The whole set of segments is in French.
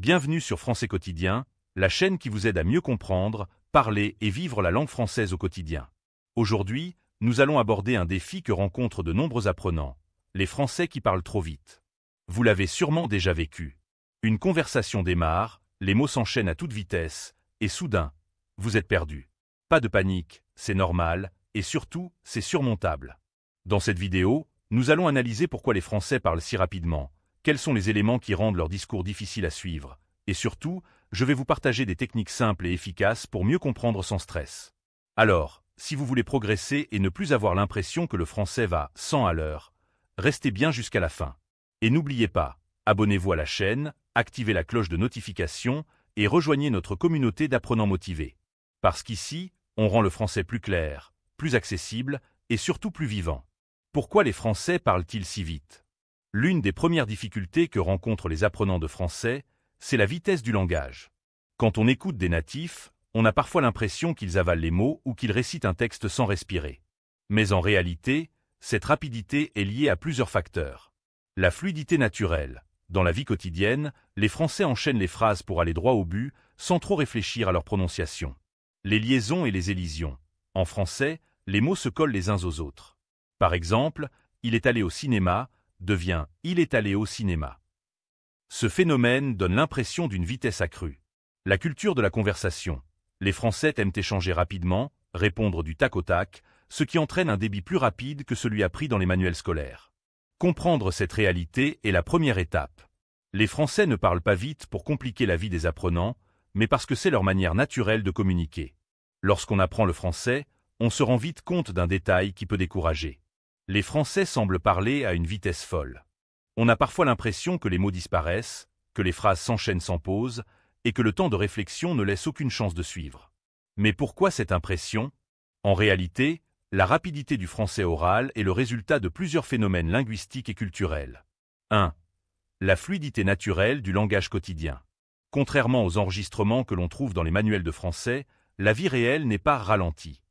Bienvenue sur Français Quotidien, la chaîne qui vous aide à mieux comprendre, parler et vivre la langue française au quotidien. Aujourd'hui, nous allons aborder un défi que rencontrent de nombreux apprenants, les Français qui parlent trop vite. Vous l'avez sûrement déjà vécu. Une conversation démarre, les mots s'enchaînent à toute vitesse, et soudain, vous êtes perdu. Pas de panique, c'est normal, et surtout, c'est surmontable. Dans cette vidéo, nous allons analyser pourquoi les Français parlent si rapidement, quels sont les éléments qui rendent leur discours difficile à suivre, et surtout, je vais vous partager des techniques simples et efficaces pour mieux comprendre sans stress. Alors, si vous voulez progresser et ne plus avoir l'impression que le français va 100 à l'heure, restez bien jusqu'à la fin. Et n'oubliez pas, abonnez-vous à la chaîne, activez la cloche de notification et rejoignez notre communauté d'apprenants motivés. Parce qu'ici, on rend le français plus clair, plus accessible et surtout plus vivant. Pourquoi les Français parlent-ils si vite ? L'une des premières difficultés que rencontrent les apprenants de français, c'est la vitesse du langage. Quand on écoute des natifs, on a parfois l'impression qu'ils avalent les mots ou qu'ils récitent un texte sans respirer. Mais en réalité, cette rapidité est liée à plusieurs facteurs. La fluidité naturelle. Dans la vie quotidienne, les Français enchaînent les phrases pour aller droit au but, sans trop réfléchir à leur prononciation. Les liaisons et les élisions. En français, les mots se collent les uns aux autres. Par exemple, « il est allé au cinéma » devient « il est allé au cinéma ». Ce phénomène donne l'impression d'une vitesse accrue. La culture de la conversation. Les Français aiment échanger rapidement, répondre du tac au tac, ce qui entraîne un débit plus rapide que celui appris dans les manuels scolaires. Comprendre cette réalité est la première étape. Les Français ne parlent pas vite pour compliquer la vie des apprenants, mais parce que c'est leur manière naturelle de communiquer. Lorsqu'on apprend le français, on se rend vite compte d'un détail qui peut décourager. Les Français semblent parler à une vitesse folle. On a parfois l'impression que les mots disparaissent, que les phrases s'enchaînent sans pause, et que le temps de réflexion ne laisse aucune chance de suivre. Mais pourquoi cette impression ? En réalité, la rapidité du français oral est le résultat de plusieurs phénomènes linguistiques et culturels. 1. La fluidité naturelle du langage quotidien. Contrairement aux enregistrements que l'on trouve dans les manuels de français, la vie réelle n'est pas ralentie.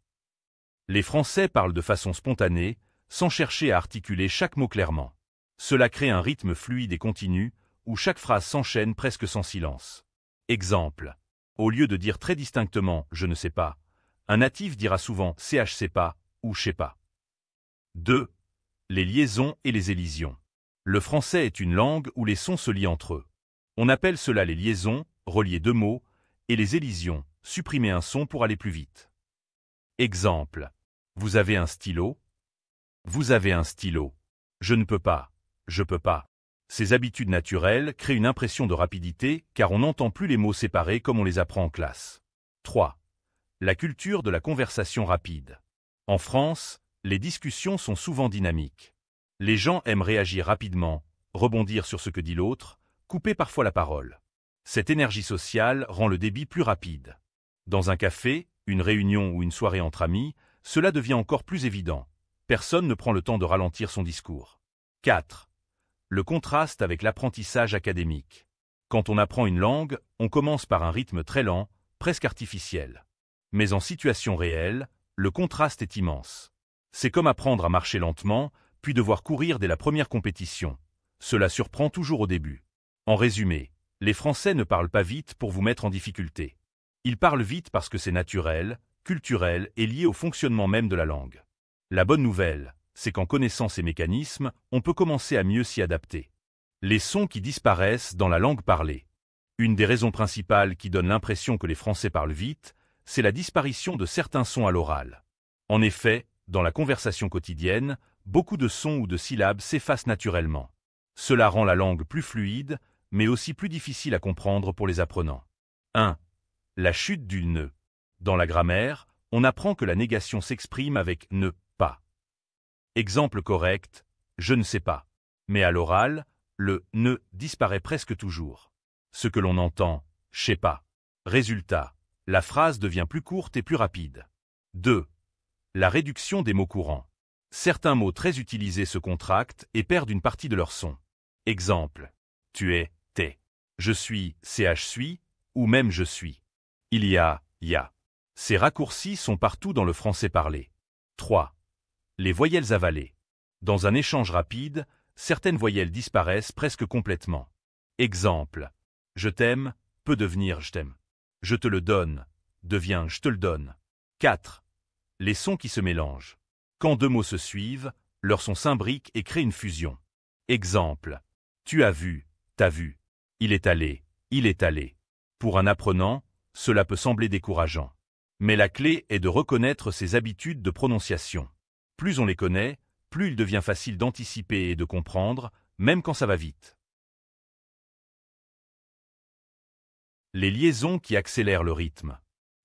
Les Français parlent de façon spontanée, sans chercher à articuler chaque mot clairement. Cela crée un rythme fluide et continu, où chaque phrase s'enchaîne presque sans silence. Exemple. Au lieu de dire très distinctement « je ne sais pas », un natif dira souvent « sais pas » ou « je sais pas ». 2. Les liaisons et les élisions. Le français est une langue où les sons se lient entre eux. On appelle cela les liaisons, relier deux mots, et les élisions, supprimer un son pour aller plus vite. Exemple. Vous avez un stylo ? Vous avez un stylo. Je ne peux pas. Je peux pas. Ces habitudes naturelles créent une impression de rapidité car on n'entend plus les mots séparés comme on les apprend en classe. 3. La culture de la conversation rapide. En France, les discussions sont souvent dynamiques. Les gens aiment réagir rapidement, rebondir sur ce que dit l'autre, couper parfois la parole. Cette énergie sociale rend le débit plus rapide. Dans un café, une réunion ou une soirée entre amis, cela devient encore plus évident. Personne ne prend le temps de ralentir son discours. 4. Le contraste avec l'apprentissage académique. Quand on apprend une langue, on commence par un rythme très lent, presque artificiel. Mais en situation réelle, le contraste est immense. C'est comme apprendre à marcher lentement, puis devoir courir dès la première compétition. Cela surprend toujours au début. En résumé, les Français ne parlent pas vite pour vous mettre en difficulté. Ils parlent vite parce que c'est naturel, culturel et lié au fonctionnement même de la langue. La bonne nouvelle, c'est qu'en connaissant ces mécanismes, on peut commencer à mieux s'y adapter. Les sons qui disparaissent dans la langue parlée. Une des raisons principales qui donne l'impression que les Français parlent vite, c'est la disparition de certains sons à l'oral. En effet, dans la conversation quotidienne, beaucoup de sons ou de syllabes s'effacent naturellement. Cela rend la langue plus fluide, mais aussi plus difficile à comprendre pour les apprenants. 1. La chute du ne. Dans la grammaire, on apprend que la négation s'exprime avec ne pas. Exemple correct, je ne sais pas. Mais à l'oral, le ne disparaît presque toujours. Ce que l'on entend, je sais pas. Résultat, la phrase devient plus courte et plus rapide. 2. La réduction des mots courants. Certains mots très utilisés se contractent et perdent une partie de leur son. Exemple, tu es, t'es. Je suis, suis, ou même je suis. Il y a. Ces raccourcis sont partout dans le français parlé. 3. Les voyelles avalées. Dans un échange rapide, certaines voyelles disparaissent presque complètement. Exemple. Je t'aime peut devenir je t'aime. Je te le donne devient je te le donne. 4. Les sons qui se mélangent. Quand deux mots se suivent, leur son s'imbrique et crée une fusion. Exemple. Tu as vu, t'as vu. Il est allé, il est allé. Pour un apprenant, cela peut sembler décourageant. Mais la clé est de reconnaître ses habitudes de prononciation. Plus on les connaît, plus il devient facile d'anticiper et de comprendre, même quand ça va vite. Les liaisons qui accélèrent le rythme.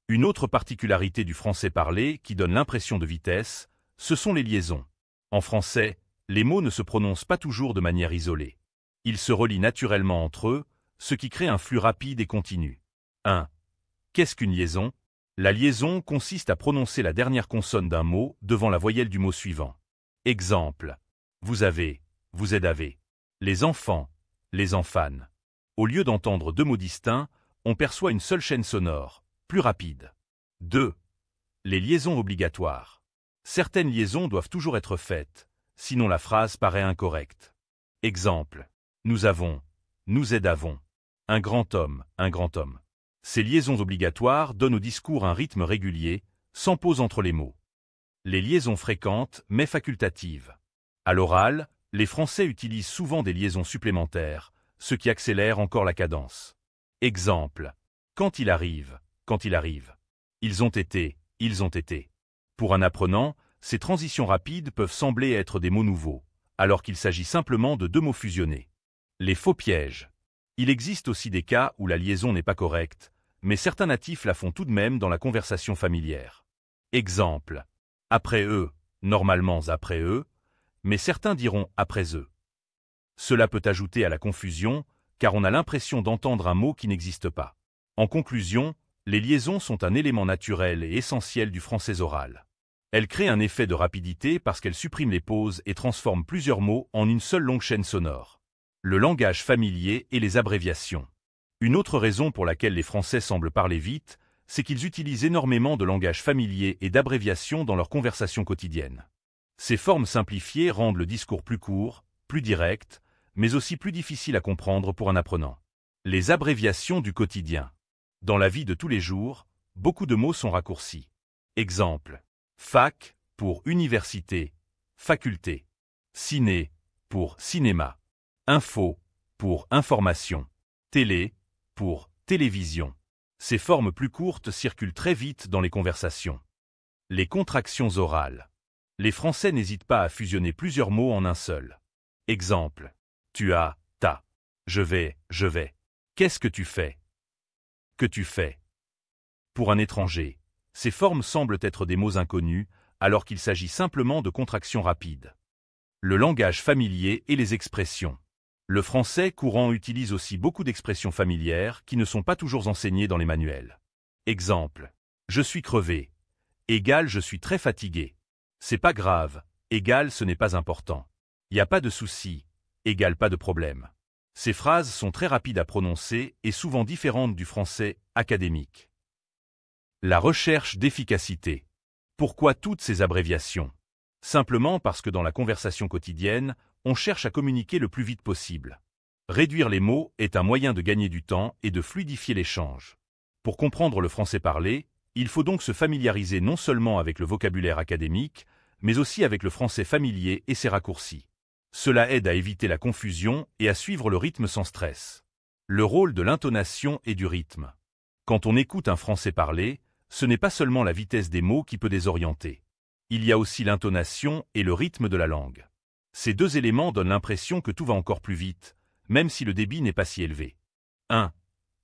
Une autre particularité du français parlé qui donne l'impression de vitesse, ce sont les liaisons. En français, les mots ne se prononcent pas toujours de manière isolée. Ils se relient naturellement entre eux, ce qui crée un flux rapide et continu. 1. Qu'est-ce qu'une liaison? La liaison consiste à prononcer la dernière consonne d'un mot devant la voyelle du mot suivant. Exemple. Vous avez, vous avez. Les enfants, les enfants. Au lieu d'entendre deux mots distincts, on perçoit une seule chaîne sonore, plus rapide. 2. Les liaisons obligatoires. Certaines liaisons doivent toujours être faites, sinon la phrase paraît incorrecte. Exemple. Nous avons, nous aidons. Un grand homme, un grand homme. Ces liaisons obligatoires donnent au discours un rythme régulier, sans pause entre les mots. Les liaisons fréquentes, mais facultatives. À l'oral, les Français utilisent souvent des liaisons supplémentaires, ce qui accélère encore la cadence. Exemple. Quand il arrive, quand il arrive. Ils ont été, ils ont été. Pour un apprenant, ces transitions rapides peuvent sembler être des mots nouveaux, alors qu'il s'agit simplement de deux mots fusionnés. Les faux pièges. Il existe aussi des cas où la liaison n'est pas correcte, mais certains natifs la font tout de même dans la conversation familière. Exemple. Après eux, normalement après eux, mais certains diront après eux. Cela peut ajouter à la confusion, car on a l'impression d'entendre un mot qui n'existe pas. En conclusion, les liaisons sont un élément naturel et essentiel du français oral. Elles créent un effet de rapidité parce qu'elles suppriment les pauses et transforment plusieurs mots en une seule longue chaîne sonore. Le langage familier et les abréviations. Une autre raison pour laquelle les Français semblent parler vite, c'est qu'ils utilisent énormément de langage familier et d'abréviations dans leur conversation quotidienne. Ces formes simplifiées rendent le discours plus court, plus direct, mais aussi plus difficile à comprendre pour un apprenant. Les abréviations du quotidien. Dans la vie de tous les jours, beaucoup de mots sont raccourcis. Exemple. Fac pour université, faculté. Ciné pour cinéma. Info pour information. Télé pour télévision. Ces formes plus courtes circulent très vite dans les conversations. Les contractions orales. Les Français n'hésitent pas à fusionner plusieurs mots en un seul. Exemple. Tu as, t'as. Je vais. Qu'est-ce que tu fais? Que tu fais? Pour un étranger, ces formes semblent être des mots inconnus, alors qu'il s'agit simplement de contractions rapides. Le langage familier et les expressions. Le français courant utilise aussi beaucoup d'expressions familières qui ne sont pas toujours enseignées dans les manuels. Exemple. Je suis crevé. Égal je suis très fatigué. C'est pas grave. Égal ce n'est pas important. Y a pas de souci. Égal pas de problème. Ces phrases sont très rapides à prononcer et souvent différentes du français académique. La recherche d'efficacité. Pourquoi toutes ces abréviations? Simplement parce que dans la conversation quotidienne, on cherche à communiquer le plus vite possible. Réduire les mots est un moyen de gagner du temps et de fluidifier l'échange. Pour comprendre le français parlé, il faut donc se familiariser non seulement avec le vocabulaire académique, mais aussi avec le français familier et ses raccourcis. Cela aide à éviter la confusion et à suivre le rythme sans stress. Le rôle de l'intonation et du rythme. Quand on écoute un français parlé, ce n'est pas seulement la vitesse des mots qui peut désorienter. Il y a aussi l'intonation et le rythme de la langue. Ces deux éléments donnent l'impression que tout va encore plus vite, même si le débit n'est pas si élevé. 1.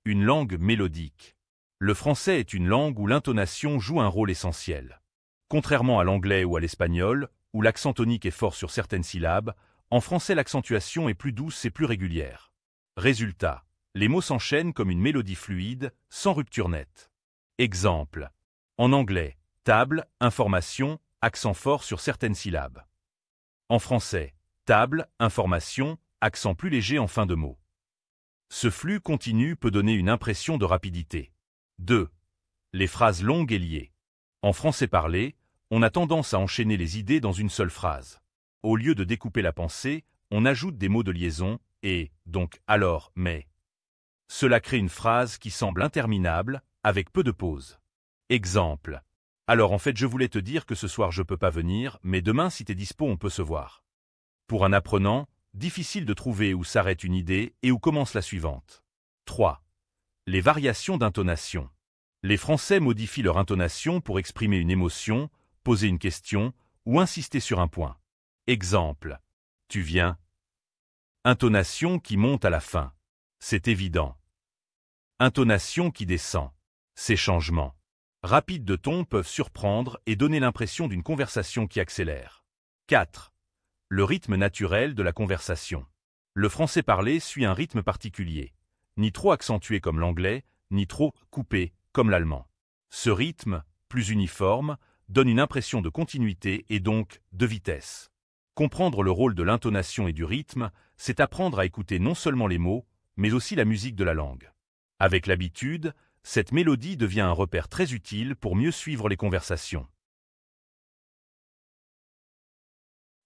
Une langue mélodique. Le français est une langue où l'intonation joue un rôle essentiel. Contrairement à l'anglais ou à l'espagnol, où l'accent tonique est fort sur certaines syllabes, en français l'accentuation est plus douce et plus régulière. Résultat, les mots s'enchaînent comme une mélodie fluide, sans rupture nette. Exemple. En anglais, table, information, accent fort sur certaines syllabes. En français, table, information, accent plus léger en fin de mot. Ce flux continu peut donner une impression de rapidité. 2. Les phrases longues et liées. En français parlé, on a tendance à enchaîner les idées dans une seule phrase. Au lieu de découper la pensée, on ajoute des mots de liaison, et, donc, alors, mais. Cela crée une phrase qui semble interminable, avec peu de pauses. Exemple. Alors en fait je voulais te dire que ce soir je peux pas venir, mais demain si t'es dispo on peut se voir. Pour un apprenant, difficile de trouver où s'arrête une idée et où commence la suivante. 3. Les variations d'intonation. Les Français modifient leur intonation pour exprimer une émotion, poser une question ou insister sur un point. Exemple. Tu viens. Intonation qui monte à la fin. C'est évident. Intonation qui descend. Ces changements rapides de ton peuvent surprendre et donner l'impression d'une conversation qui accélère. 4. Le rythme naturel de la conversation. Le français parlé suit un rythme particulier, ni trop accentué comme l'anglais, ni trop coupé comme l'allemand. Ce rythme, plus uniforme, donne une impression de continuité et donc de vitesse. Comprendre le rôle de l'intonation et du rythme, c'est apprendre à écouter non seulement les mots, mais aussi la musique de la langue. Avec l'habitude, cette mélodie devient un repère très utile pour mieux suivre les conversations.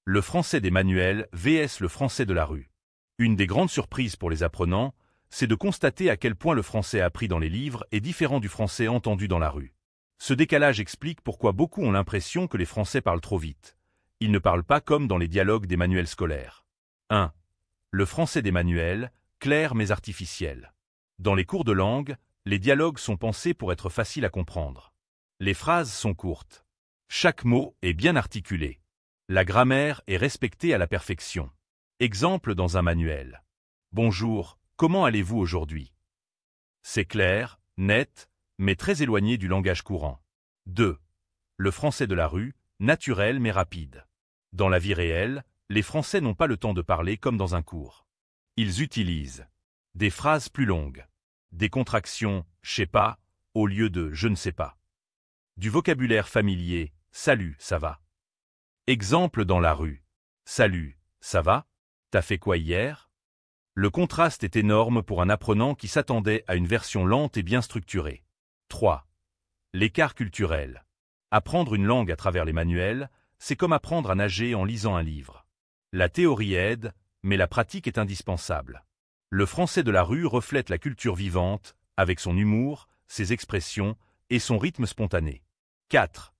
Le français des manuels vs le français de la rue. Une des grandes surprises pour les apprenants, c'est de constater à quel point le français appris dans les livres est différent du français entendu dans la rue. Ce décalage explique pourquoi beaucoup ont l'impression que les Français parlent trop vite. Ils ne parlent pas comme dans les dialogues des manuels scolaires. 1. Le français des manuels, clair mais artificiel. Dans les cours de langue, les dialogues sont pensés pour être faciles à comprendre. Les phrases sont courtes. Chaque mot est bien articulé. La grammaire est respectée à la perfection. Exemple dans un manuel. Bonjour, comment allez-vous aujourd'hui? C'est clair, net, mais très éloigné du langage courant. 2. Le français de la rue, naturel mais rapide. Dans la vie réelle, les Français n'ont pas le temps de parler comme dans un cours. Ils utilisent des phrases plus longues, des contractions « je sais pas » au lieu de « je ne sais pas ». Du vocabulaire familier « salut, ça va ». Exemple dans la rue. Salut, ça va? T'as fait quoi hier? Le contraste est énorme pour un apprenant qui s'attendait à une version lente et bien structurée. 3. L'écart culturel. Apprendre une langue à travers les manuels, c'est comme apprendre à nager en lisant un livre. La théorie aide, mais la pratique est indispensable. Le français de la rue reflète la culture vivante, avec son humour, ses expressions et son rythme spontané. 4.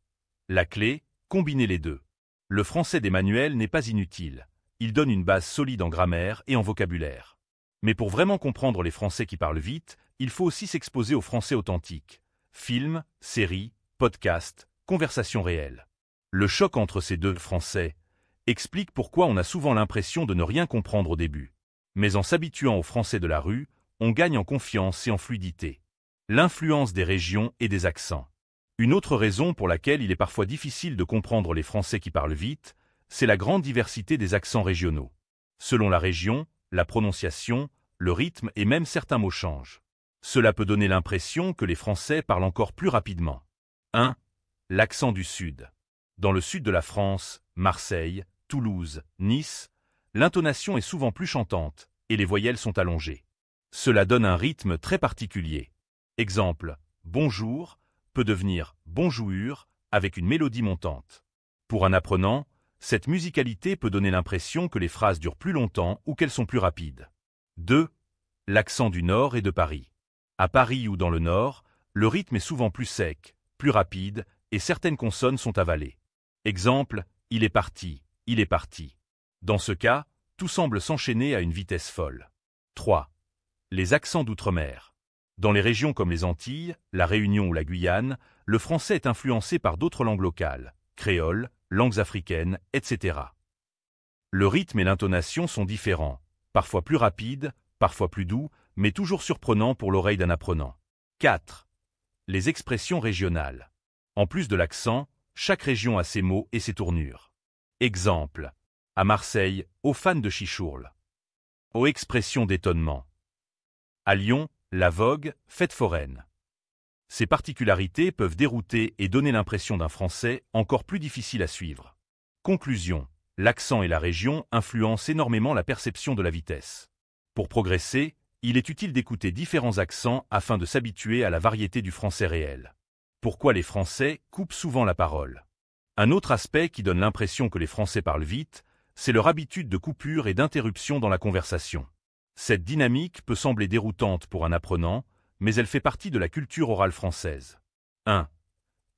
La clé, combiner les deux. Le français des manuels n'est pas inutile. Il donne une base solide en grammaire et en vocabulaire. Mais pour vraiment comprendre les Français qui parlent vite, il faut aussi s'exposer aux Français authentiques. Films, séries, podcasts, conversations réelles. Le choc entre ces deux Français explique pourquoi on a souvent l'impression de ne rien comprendre au début. Mais en s'habituant aux Français de la rue, on gagne en confiance et en fluidité. L'influence des régions et des accents. Une autre raison pour laquelle il est parfois difficile de comprendre les Français qui parlent vite, c'est la grande diversité des accents régionaux. Selon la région, la prononciation, le rythme et même certains mots changent. Cela peut donner l'impression que les Français parlent encore plus rapidement. 1. L'accent du Sud. Dans le sud de la France, Marseille, Toulouse, Nice, l'intonation est souvent plus chantante et les voyelles sont allongées. Cela donne un rythme très particulier. Exemple, bonjour peut devenir bonjour avec une mélodie montante. Pour un apprenant, cette musicalité peut donner l'impression que les phrases durent plus longtemps ou qu'elles sont plus rapides. 2. L'accent du Nord et de Paris. À Paris ou dans le Nord, le rythme est souvent plus sec, plus rapide et certaines consonnes sont avalées. Exemple, il est parti, il est parti. Dans ce cas, tout semble s'enchaîner à une vitesse folle. 3. Les accents d'outre-mer. Dans les régions comme les Antilles, la Réunion ou la Guyane, le français est influencé par d'autres langues locales, créoles, langues africaines, etc. Le rythme et l'intonation sont différents, parfois plus rapides, parfois plus doux, mais toujours surprenants pour l'oreille d'un apprenant. 4. Les expressions régionales. En plus de l'accent, chaque région a ses mots et ses tournures. Exemple. À Marseille, aux fans de chichourle. Aux expressions d'étonnement. À Lyon, la vogue, fête foraine. Ces particularités peuvent dérouter et donner l'impression d'un français encore plus difficile à suivre. Conclusion. L'accent et la région influencent énormément la perception de la vitesse. Pour progresser, il est utile d'écouter différents accents afin de s'habituer à la variété du français réel. Pourquoi les Français coupent souvent la parole? Un autre aspect qui donne l'impression que les Français parlent vite, c'est leur habitude de coupure et d'interruption dans la conversation. Cette dynamique peut sembler déroutante pour un apprenant, mais elle fait partie de la culture orale française. 1.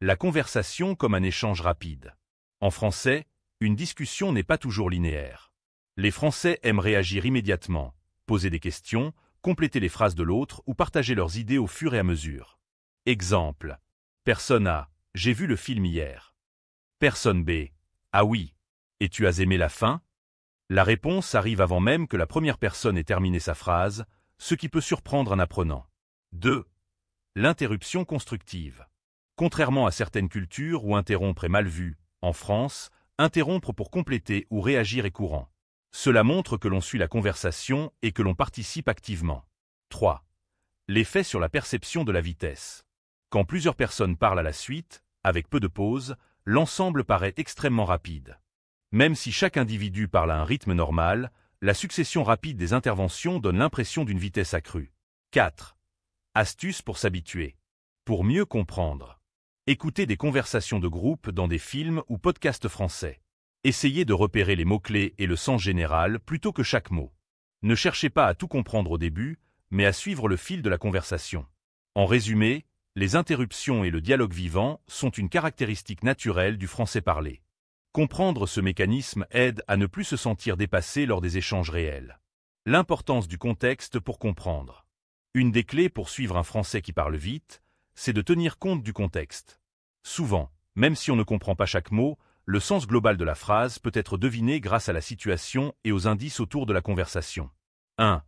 La conversation comme un échange rapide. En français, une discussion n'est pas toujours linéaire. Les Français aiment réagir immédiatement, poser des questions, compléter les phrases de l'autre ou partager leurs idées au fur et à mesure. Exemple. Personne A. J'ai vu le film hier. Personne B. Ah oui. Et tu as aimé la fin? La réponse arrive avant même que la première personne ait terminé sa phrase, ce qui peut surprendre un apprenant. 2. L'interruption constructive. Contrairement à certaines cultures où interrompre est mal vu, en France, interrompre pour compléter ou réagir est courant. Cela montre que l'on suit la conversation et que l'on participe activement. 3. L'effet sur la perception de la vitesse. Quand plusieurs personnes parlent à la suite, avec peu de pauses, l'ensemble paraît extrêmement rapide. Même si chaque individu parle à un rythme normal, la succession rapide des interventions donne l'impression d'une vitesse accrue. 4. Astuces pour s'habituer. Pour mieux comprendre. Écoutez des conversations de groupe dans des films ou podcasts français. Essayez de repérer les mots-clés et le sens général plutôt que chaque mot. Ne cherchez pas à tout comprendre au début, mais à suivre le fil de la conversation. En résumé, les interruptions et le dialogue vivant sont une caractéristique naturelle du français parlé. Comprendre ce mécanisme aide à ne plus se sentir dépassé lors des échanges réels. L'importance du contexte pour comprendre. Une des clés pour suivre un français qui parle vite, c'est de tenir compte du contexte. Souvent, même si on ne comprend pas chaque mot, le sens global de la phrase peut être deviné grâce à la situation et aux indices autour de la conversation. 1.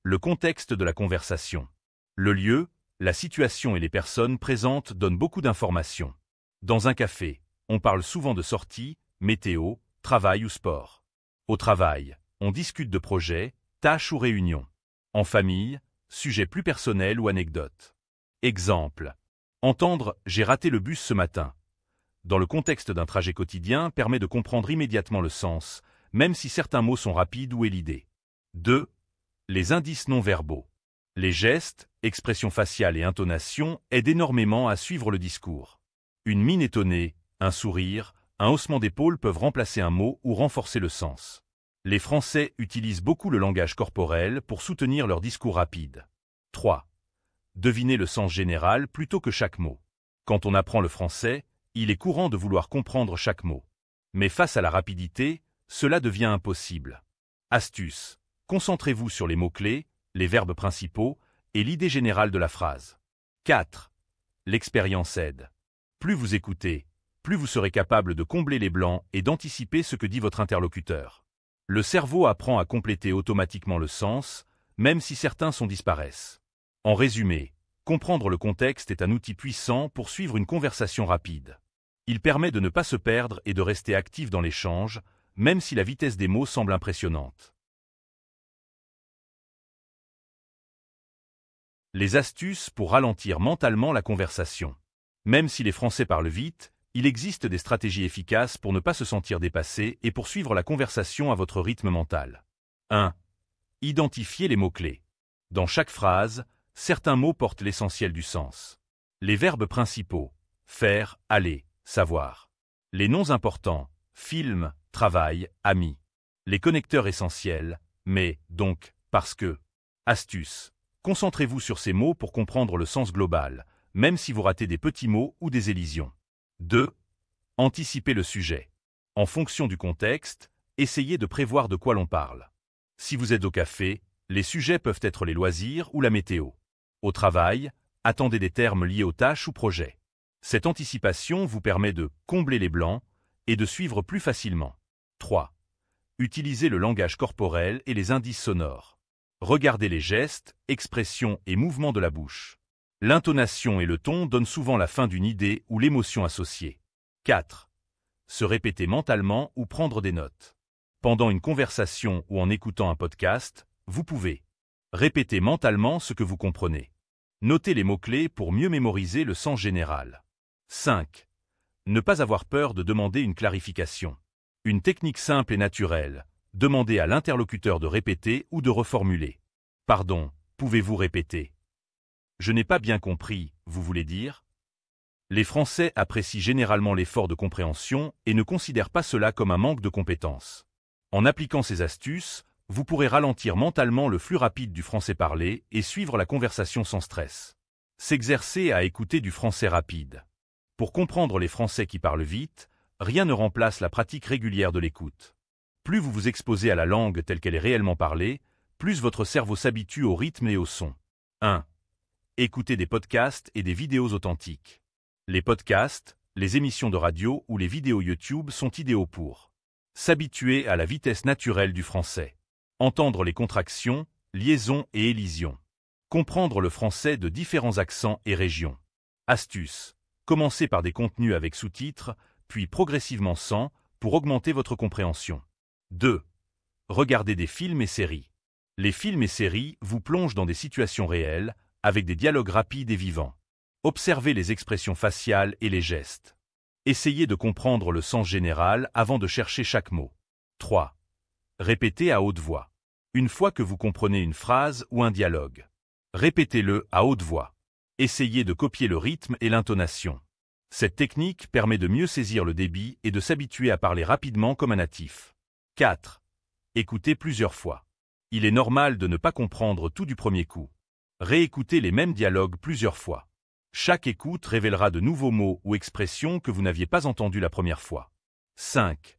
Le contexte de la conversation. Le lieu, la situation et les personnes présentes donnent beaucoup d'informations. Dans un café, on parle souvent de sorties, météo, travail ou sport. Au travail, on discute de projets, tâches ou réunions. En famille, sujets plus personnels ou anecdotes. Exemple. Entendre « J'ai raté le bus ce matin » dans le contexte d'un trajet quotidien permet de comprendre immédiatement le sens, même si certains mots sont rapides ou élidés. 2. Les indices non verbaux. Les gestes, expressions faciales et intonations aident énormément à suivre le discours. Une mine étonnée, un sourire, un haussement d'épaule peuvent remplacer un mot ou renforcer le sens. Les Français utilisent beaucoup le langage corporel pour soutenir leur discours rapide. 3. Deviner le sens général plutôt que chaque mot. Quand on apprend le français, il est courant de vouloir comprendre chaque mot. Mais face à la rapidité, cela devient impossible. Astuce. Concentrez-vous sur les mots-clés, les verbes principaux et l'idée générale de la phrase. 4. L'expérience aide. Plus vous écoutez, plus vous serez capable de combler les blancs et d'anticiper ce que dit votre interlocuteur. Le cerveau apprend à compléter automatiquement le sens, même si certains sons disparaissent. En résumé, comprendre le contexte est un outil puissant pour suivre une conversation rapide. Il permet de ne pas se perdre et de rester actif dans l'échange, même si la vitesse des mots semble impressionnante. Les astuces pour ralentir mentalement la conversation. Même si les Français parlent vite, il existe des stratégies efficaces pour ne pas se sentir dépassé et pour suivre la conversation à votre rythme mental. 1. Identifiez les mots-clés. Dans chaque phrase, certains mots portent l'essentiel du sens. Les verbes principaux, faire, aller, savoir. Les noms importants, film, travail, ami. Les connecteurs essentiels, mais, donc, parce que. Astuce. Concentrez-vous sur ces mots pour comprendre le sens global, même si vous ratez des petits mots ou des élisions. 2. Anticipez le sujet. En fonction du contexte, essayez de prévoir de quoi l'on parle. Si vous êtes au café, les sujets peuvent être les loisirs ou la météo. Au travail, attendez des termes liés aux tâches ou projets. Cette anticipation vous permet de combler les blancs et de suivre plus facilement. 3. Utilisez le langage corporel et les indices sonores. Regardez les gestes, expressions et mouvements de la bouche. L'intonation et le ton donnent souvent la fin d'une idée ou l'émotion associée. 4. Se répéter mentalement ou prendre des notes. Pendant une conversation ou en écoutant un podcast, vous pouvez répéter mentalement ce que vous comprenez. Notez les mots-clés pour mieux mémoriser le sens général. 5. Ne pas avoir peur de demander une clarification. Une technique simple et naturelle. Demandez à l'interlocuteur de répéter ou de reformuler. Pardon, pouvez-vous répéter? Je n'ai pas bien compris, vous voulez dire? Les Français apprécient généralement l'effort de compréhension et ne considèrent pas cela comme un manque de compétences. En appliquant ces astuces, Vous pourrez ralentir mentalement le flux rapide du français parlé et suivre la conversation sans stress. S'exercer à écouter du français rapide. Pour comprendre les Français qui parlent vite, rien ne remplace la pratique régulière de l'écoute. Plus vous vous exposez à la langue telle qu'elle est réellement parlée, plus votre cerveau s'habitue au rythme et au son. 1. Écoutez des podcasts et des vidéos authentiques. Les podcasts, les émissions de radio ou les vidéos YouTube sont idéaux pour s'habituer à la vitesse naturelle du français. Entendre les contractions, liaisons et élisions. Comprendre le français de différents accents et régions. Astuce. Commencez par des contenus avec sous-titres, puis progressivement sans, pour augmenter votre compréhension. 2. Regardez des films et séries. Les films et séries vous plongent dans des situations réelles, avec des dialogues rapides et vivants. Observez les expressions faciales et les gestes. Essayez de comprendre le sens général avant de chercher chaque mot. 3. Répétez à haute voix. Une fois que vous comprenez une phrase ou un dialogue, répétez-le à haute voix. Essayez de copier le rythme et l'intonation. Cette technique permet de mieux saisir le débit et de s'habituer à parler rapidement comme un natif. 4. Écoutez plusieurs fois. Il est normal de ne pas comprendre tout du premier coup. Réécoutez les mêmes dialogues plusieurs fois. Chaque écoute révélera de nouveaux mots ou expressions que vous n'aviez pas entendus la première fois. 5.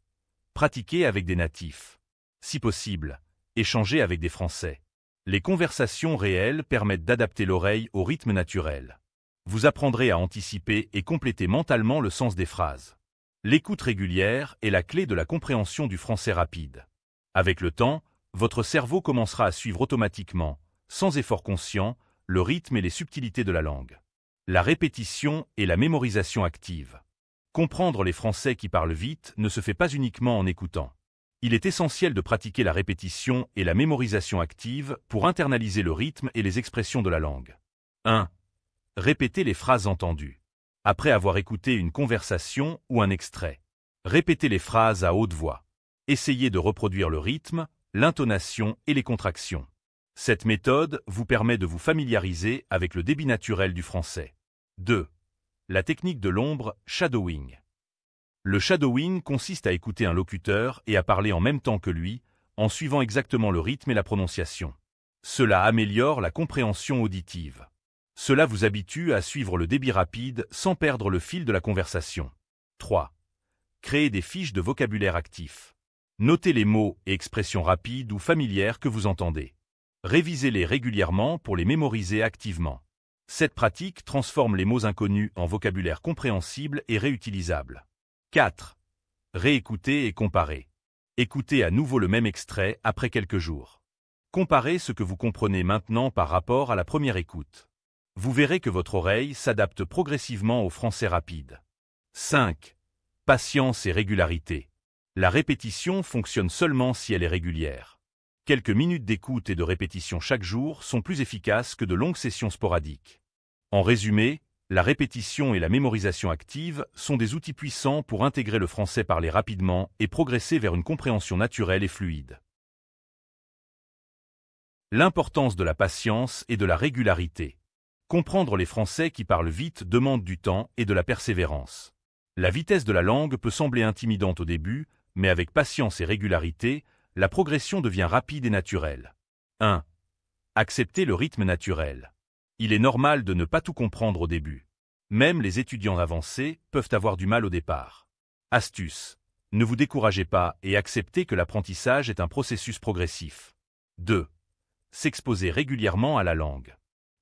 Pratiquez avec des natifs. Si possible, échangez avec des Français. Les conversations réelles permettent d'adapter l'oreille au rythme naturel. Vous apprendrez à anticiper et compléter mentalement le sens des phrases. L'écoute régulière est la clé de la compréhension du français rapide. Avec le temps, votre cerveau commencera à suivre automatiquement, sans effort conscient, le rythme et les subtilités de la langue. La répétition et la mémorisation active. Comprendre les Français qui parlent vite ne se fait pas uniquement en écoutant. Il est essentiel de pratiquer la répétition et la mémorisation active pour internaliser le rythme et les expressions de la langue. 1. Répétez les phrases entendues. Après avoir écouté une conversation ou un extrait, répétez les phrases à haute voix. Essayez de reproduire le rythme, l'intonation et les contractions. Cette méthode vous permet de vous familiariser avec le débit naturel du français. 2. La technique de l'ombre, shadowing. Le shadowing consiste à écouter un locuteur et à parler en même temps que lui, en suivant exactement le rythme et la prononciation. Cela améliore la compréhension auditive. Cela vous habitue à suivre le débit rapide sans perdre le fil de la conversation. 3. Créez des fiches de vocabulaire actif. Notez les mots et expressions rapides ou familières que vous entendez. Révisez-les régulièrement pour les mémoriser activement. Cette pratique transforme les mots inconnus en vocabulaire compréhensible et réutilisable. 4. Réécoutez et comparez. Écoutez à nouveau le même extrait après quelques jours. Comparez ce que vous comprenez maintenant par rapport à la première écoute. Vous verrez que votre oreille s'adapte progressivement au français rapide. 5. Patience et régularité. La répétition fonctionne seulement si elle est régulière. Quelques minutes d'écoute et de répétition chaque jour sont plus efficaces que de longues sessions sporadiques. En résumé, la répétition et la mémorisation active sont des outils puissants pour intégrer le français parlé rapidement et progresser vers une compréhension naturelle et fluide. L'importance de la patience et de la régularité. Comprendre les Français qui parlent vite demande du temps et de la persévérance. La vitesse de la langue peut sembler intimidante au début, mais avec patience et régularité, la progression devient rapide et naturelle. 1. Accepter le rythme naturel. Il est normal de ne pas tout comprendre au début. Même les étudiants avancés peuvent avoir du mal au départ. Astuce. Ne vous découragez pas et acceptez que l'apprentissage est un processus progressif. 2. S'exposer régulièrement à la langue.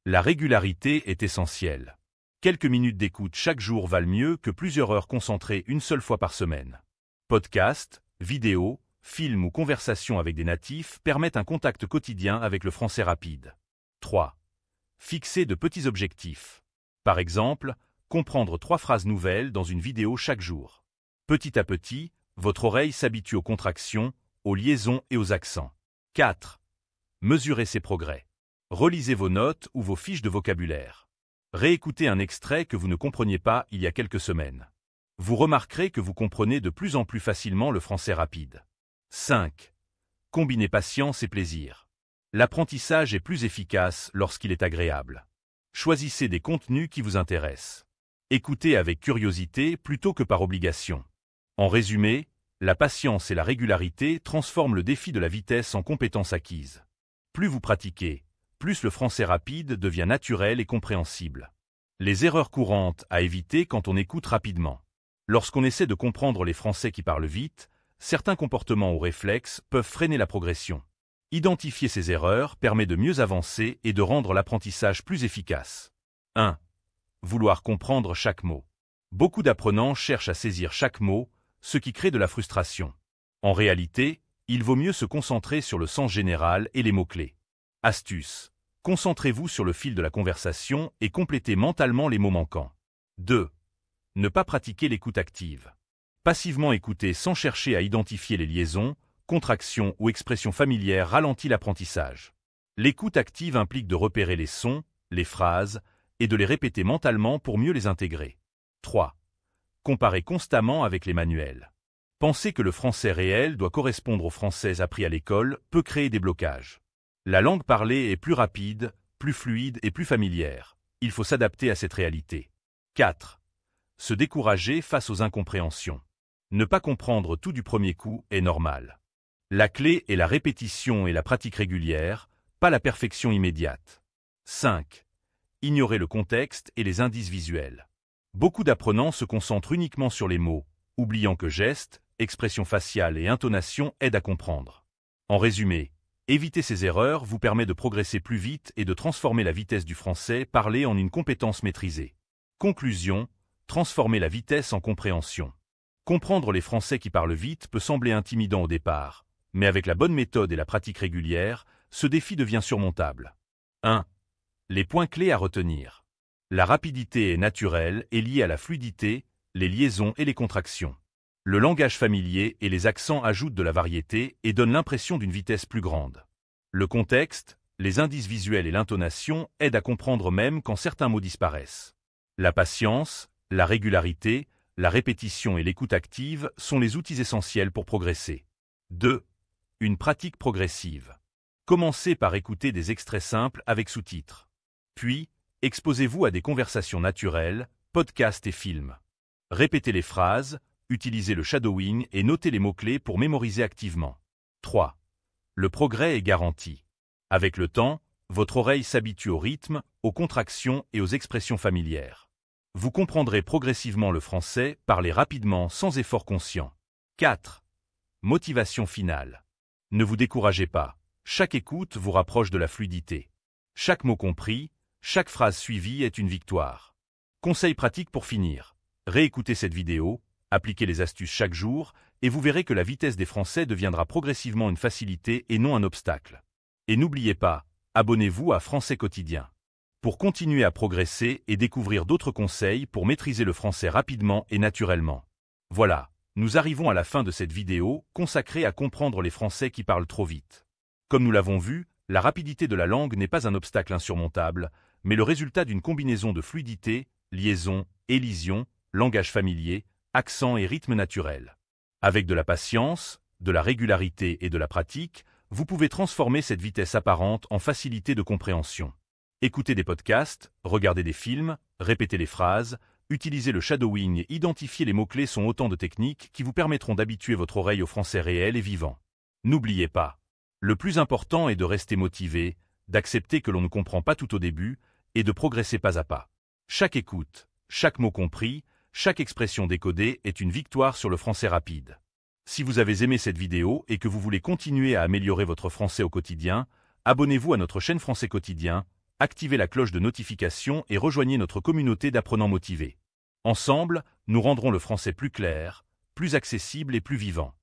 La régularité est essentielle. Quelques minutes d'écoute chaque jour valent mieux que plusieurs heures concentrées une seule fois par semaine. Podcasts, vidéos, films ou conversations avec des natifs permettent un contact quotidien avec le français rapide. 3. Fixez de petits objectifs. Par exemple, comprendre 3 phrases nouvelles dans une vidéo chaque jour. Petit à petit, votre oreille s'habitue aux contractions, aux liaisons et aux accents. 4. Mesurez ses progrès. Relisez vos notes ou vos fiches de vocabulaire. Réécoutez un extrait que vous ne compreniez pas il y a quelques semaines. Vous remarquerez que vous comprenez de plus en plus facilement le français rapide. 5. Combinez patience et plaisir. L'apprentissage est plus efficace lorsqu'il est agréable. Choisissez des contenus qui vous intéressent. Écoutez avec curiosité plutôt que par obligation. En résumé, La patience et la régularité transforment le défi de la vitesse en compétence acquise. Plus vous pratiquez, plus le français rapide devient naturel et compréhensible. Les erreurs courantes à éviter quand on écoute rapidement. Lorsqu'on essaie de comprendre les Français qui parlent vite, certains comportements ou réflexes peuvent freiner la progression. Identifier ces erreurs permet de mieux avancer et de rendre l'apprentissage plus efficace. 1. Vouloir comprendre chaque mot. Beaucoup d'apprenants cherchent à saisir chaque mot, ce qui crée de la frustration. En réalité, il vaut mieux se concentrer sur le sens général et les mots-clés. Astuce. Concentrez-vous sur le fil de la conversation et complétez mentalement les mots manquants. 2. Ne pas pratiquer l'écoute active. Passivement écouter sans chercher à identifier les liaisons, contractions ou expressions familières ralentit l'apprentissage. L'écoute active implique de repérer les sons, les phrases, et de les répéter mentalement pour mieux les intégrer. 3. Comparer constamment avec les manuels. Penser que le français réel doit correspondre au français appris à l'école peut créer des blocages. La langue parlée est plus rapide, plus fluide et plus familière. Il faut s'adapter à cette réalité. 4. Se décourager face aux incompréhensions. Ne pas comprendre tout du premier coup est normal. La clé est la répétition et la pratique régulière, pas la perfection immédiate. 5. Ignorer le contexte et les indices visuels. Beaucoup d'apprenants se concentrent uniquement sur les mots, oubliant que gestes, expressions faciales et intonations aident à comprendre. En résumé, éviter ces erreurs vous permet de progresser plus vite et de transformer la vitesse du français parlé en une compétence maîtrisée. Conclusion, transformer la vitesse en compréhension. Comprendre les Français qui parlent vite peut sembler intimidant au départ, mais avec la bonne méthode et la pratique régulière, ce défi devient surmontable. 1. Les points clés à retenir. La rapidité est naturelle et liée à la fluidité, les liaisons et les contractions. Le langage familier et les accents ajoutent de la variété et donnent l'impression d'une vitesse plus grande. Le contexte, les indices visuels et l'intonation aident à comprendre même quand certains mots disparaissent. La patience, la régularité, la répétition et l'écoute active sont les outils essentiels pour progresser. 2. Une pratique progressive. Commencez par écouter des extraits simples avec sous-titres. Puis, exposez-vous à des conversations naturelles, podcasts et films. Répétez les phrases, utilisez le shadowing et notez les mots-clés pour mémoriser activement. 3. Le progrès est garanti. Avec le temps, votre oreille s'habitue au rythme, aux contractions et aux expressions familières. Vous comprendrez progressivement le français, parlez rapidement sans effort conscient. 4. Motivation finale. Ne vous découragez pas. Chaque écoute vous rapproche de la fluidité. Chaque mot compris, chaque phrase suivie est une victoire. Conseil pratique pour finir. Réécoutez cette vidéo, appliquez les astuces chaque jour, et vous verrez que la vitesse des Français deviendra progressivement une facilité et non un obstacle. Et n'oubliez pas, abonnez-vous à Français Quotidien. Pour continuer à progresser et découvrir d'autres conseils pour maîtriser le français rapidement et naturellement. Voilà, nous arrivons à la fin de cette vidéo consacrée à comprendre les Français qui parlent trop vite. Comme nous l'avons vu, la rapidité de la langue n'est pas un obstacle insurmontable, mais le résultat d'une combinaison de fluidité, liaison, élision, langage familier, accent et rythme naturel. Avec de la patience, de la régularité et de la pratique, vous pouvez transformer cette vitesse apparente en facilité de compréhension. Écoutez des podcasts, regardez des films, répétez les phrases, utilisez le shadowing et identifier les mots-clés sont autant de techniques qui vous permettront d'habituer votre oreille au français réel et vivant. N'oubliez pas, le plus important est de rester motivé, d'accepter que l'on ne comprend pas tout au début et de progresser pas à pas. Chaque écoute, chaque mot compris, chaque expression décodée est une victoire sur le français rapide. Si vous avez aimé cette vidéo et que vous voulez continuer à améliorer votre français au quotidien, abonnez-vous à notre chaîne Français Quotidien, activez la cloche de notification et rejoignez notre communauté d'apprenants motivés. Ensemble, nous rendrons le français plus clair, plus accessible et plus vivant.